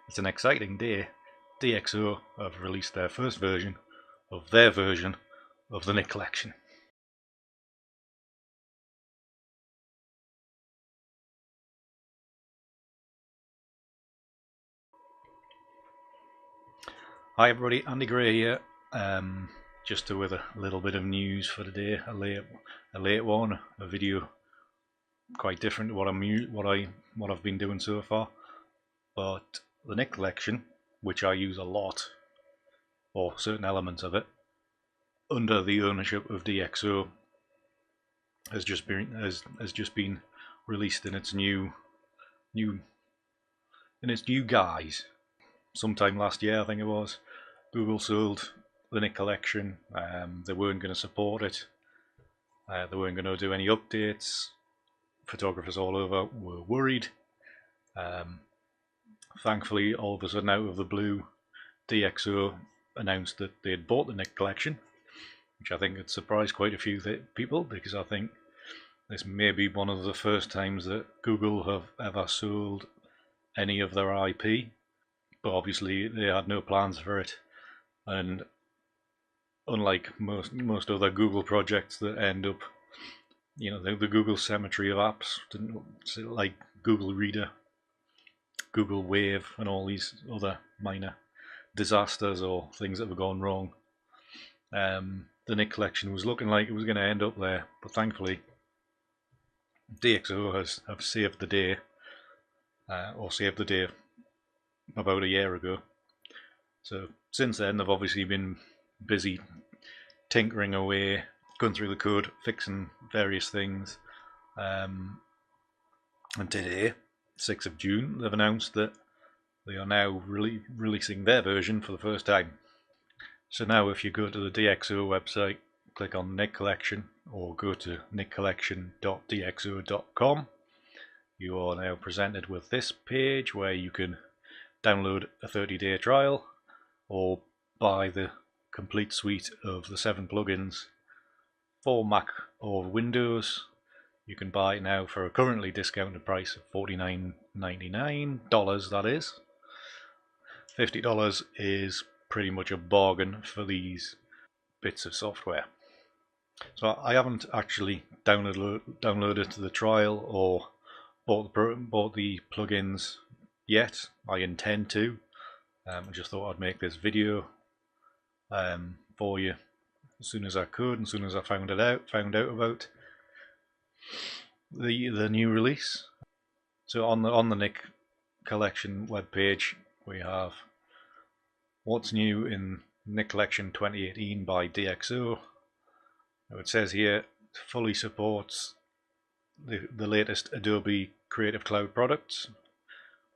It's an exciting day. DxO have released their first version of their version of the Nick Collection. Hi everybody, Andy Gray here. Just with a little bit of news for today, a late one, a video quite different to what I've been doing so far. But the Nick Collection, which I use a lot, or certain elements of it, under the ownership of DxO, has just been released in its new guise. Sometime last year, I think it was, Google sold the Nick Collection. They weren't going to support it. They weren't going to do any updates. Photographers all over were worried. Thankfully, all of a sudden, out of the blue, DxO announced that they had bought the Nick Collection, which I think had surprised quite a few people, because I think this may be one of the first times that Google have ever sold any of their IP, but obviously they had no plans for it. And unlike most other Google projects that end up, the Google cemetery of apps, like Google Reader, Google Wave, and all these other minor disasters or things that have gone wrong, the Nick Collection was looking like it was going to end up there, but thankfully DxO have saved the day, or saved the day about a year ago. So since then they've obviously been busy tinkering away, going through the code, fixing various things, and today, 6th of June, they've announced that they are now releasing their version for the first time. So now if you go to the DxO website, click on Nick Collection, or go to nickcollection.dxo.com, you are now presented with this page where you can download a 30-day trial or buy the complete suite of the 7 plugins for Mac or Windows. You can buy it now for a currently discounted price of $49.99, that is. $50 is pretty much a bargain for these bits of software. So I haven't actually downloaded the trial or bought the plugins yet. I intend to. I just thought I'd make this video for you as soon as I could, and as soon as I found out about the new release. So on the Nick Collection webpage, we have what's new in Nick Collection 2018 by DxO. Now it says here it fully supports the latest Adobe Creative Cloud products,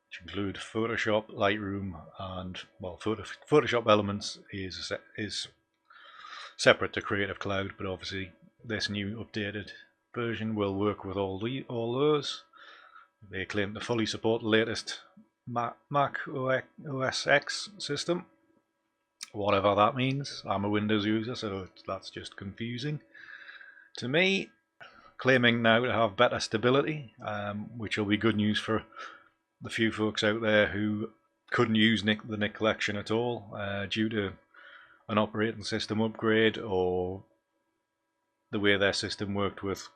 which include Photoshop, Lightroom, and Photoshop Elements is separate to Creative Cloud, but obviously this new updated version will work with all those. They claim to fully support the latest Mac OS X system, whatever that means. I'm a Windows user, so that's just confusing to me. Claiming now to have better stability, which will be good news for the few folks out there who couldn't use the Nick Collection at all due to an operating system upgrade or the way their system worked with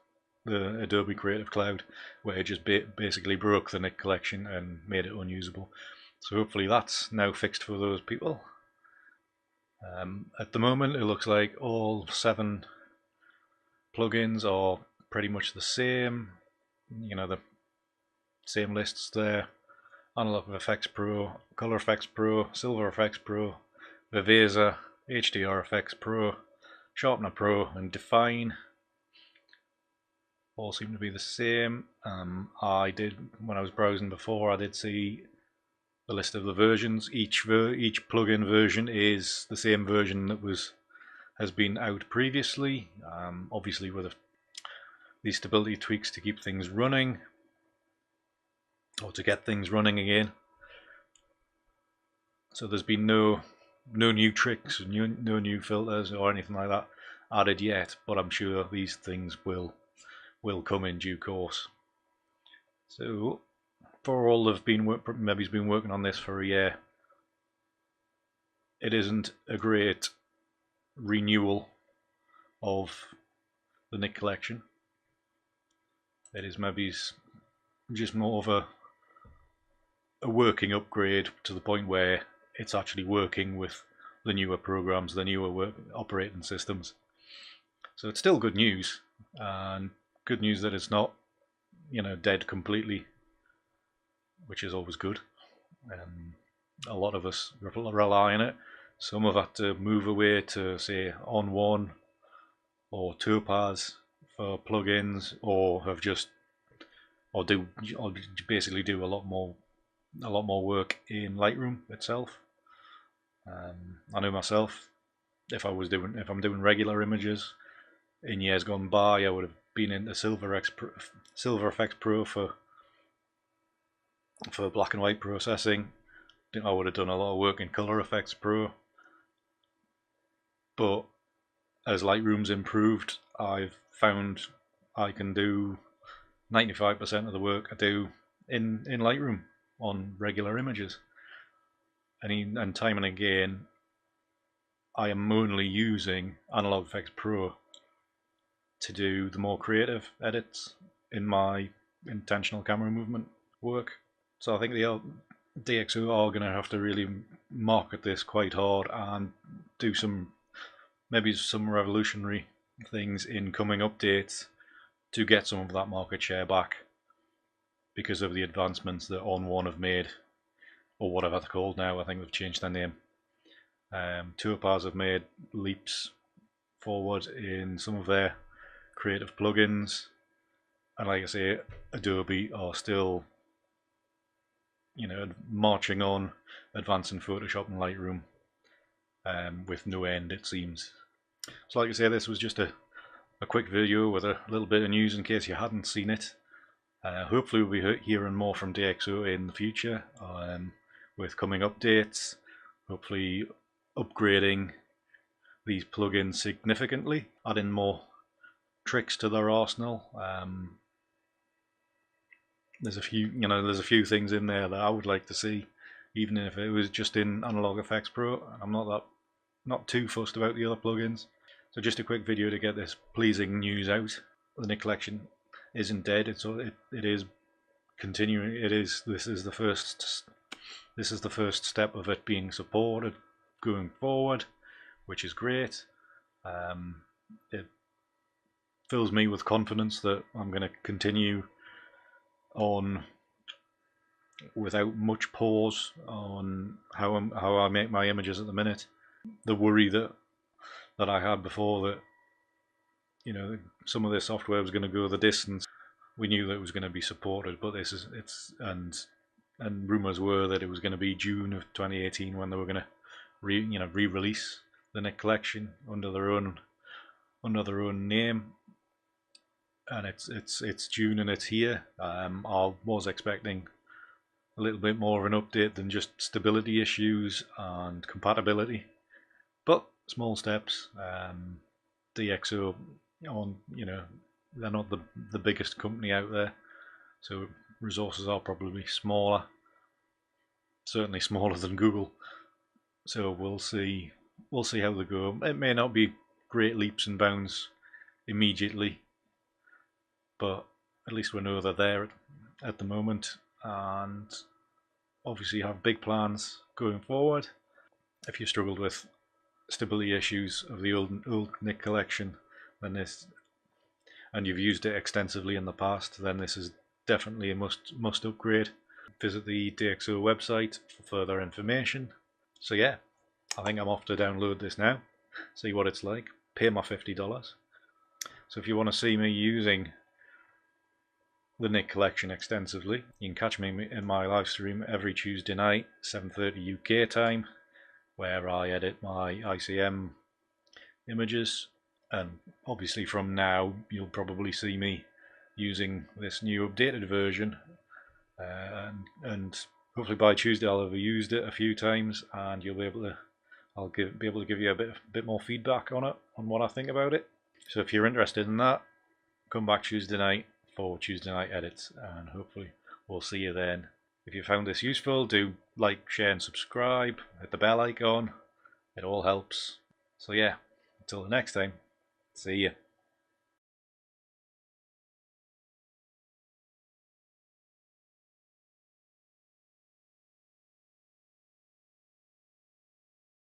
the Adobe Creative Cloud, where it just basically broke the Nick Collection and made it unusable. So hopefully that's now fixed for those people. At the moment it looks like all 7 plugins are pretty much the same, the same lists there: Analog Effects Pro, Color Effects Pro, Silver Effects Pro, Viveza, HDR Effects Pro, Sharpener Pro, and Define. All seem to be the same. When I was browsing before, I did see the list of the versions. Each plugin version is the same version that has been out previously, obviously with these stability tweaks to keep things running, or to get things running again. So there's been no new tricks, no new filters or anything like that added yet, but I'm sure these things will come in due course. So for all they've been maybe he's been working on this for a year, it isn't a great renewal of the Nick collection. It is maybe just more of a working upgrade to the point where it's actually working with the newer programs, the newer operating systems. So it's still good news, and good news that it's not, dead completely, which is always good. A lot of us rely on it. Some have had to move away to, say, ON1 or Topaz for plugins, or basically do a lot more work in Lightroom itself. I know myself, if I'm doing regular images in years gone by, I would have been into Silver Efex Pro for black and white processing. I would have done a lot of work in Color Efex Pro, but as Lightroom's improved, I've found I can do 95% of the work I do in Lightroom on regular images. And time and again, I am only using Analog Efex Pro to do the more creative edits in my intentional camera movement work. So I think the DxO are going to have to really market this quite hard and do maybe some revolutionary things in coming updates to get some of that market share back, because of the advancements that ON1 have made, or whatever they're called now. I think they've changed their name. Topaz have made leaps forward in some of their creative plugins, and like I say, Adobe are still, marching on, advancing Photoshop and Lightroom with no end, it seems. So like I say, this was just a quick video with a little bit of news in case you hadn't seen it. Hopefully we'll be hearing more from DxO in the future with coming updates, hopefully upgrading these plugins significantly, adding more tricks to their arsenal. There's a few things in there that I would like to see, even if it was just in Analog Efex Pro. I'm not too fussed about the other plugins. So just a quick video to get this pleasing news out. The Nick collection isn't dead. It is continuing. This is the first step of it being supported going forward, which is great. It fills me with confidence that I'm going to continue on without much pause on how I make my images at the minute. The worry that I had before, that some of this software was going to go the distance. We knew that it was going to be supported, but and rumors were that it was going to be June of 2018 when they were going to re-release the Nick collection under their own name, and it's June and it's here. I was expecting a little bit more of an update than just stability issues and compatibility, but small steps. DxO, they're not the biggest company out there, so resources are probably smaller, certainly smaller than Google. So we'll see how they go. It may not be great leaps and bounds immediately, but at least we know they're there at the moment, and obviously have big plans going forward. If you struggled with stability issues of the old Nick collection, then and you've used it extensively in the past, then this is definitely a must upgrade. Visit the DxO website for further information. So yeah, I think I'm off to download this now, see what it's like, pay my $50. So if you want to see me using the Nick collection extensively, you can catch me in my live stream every Tuesday night, 7:30 UK time, where I edit my ICM images. And obviously from now you'll probably see me using this new updated version, and hopefully by Tuesday I'll have used it a few times, and you'll be able to give you a bit more feedback on it, on what I think about it. So if you're interested in that, come back Tuesday night for Tuesday night edits, and hopefully we'll see you then. If you found this useful, do like, share and subscribe, hit the bell icon, it all helps. So yeah, until the next time, see ya.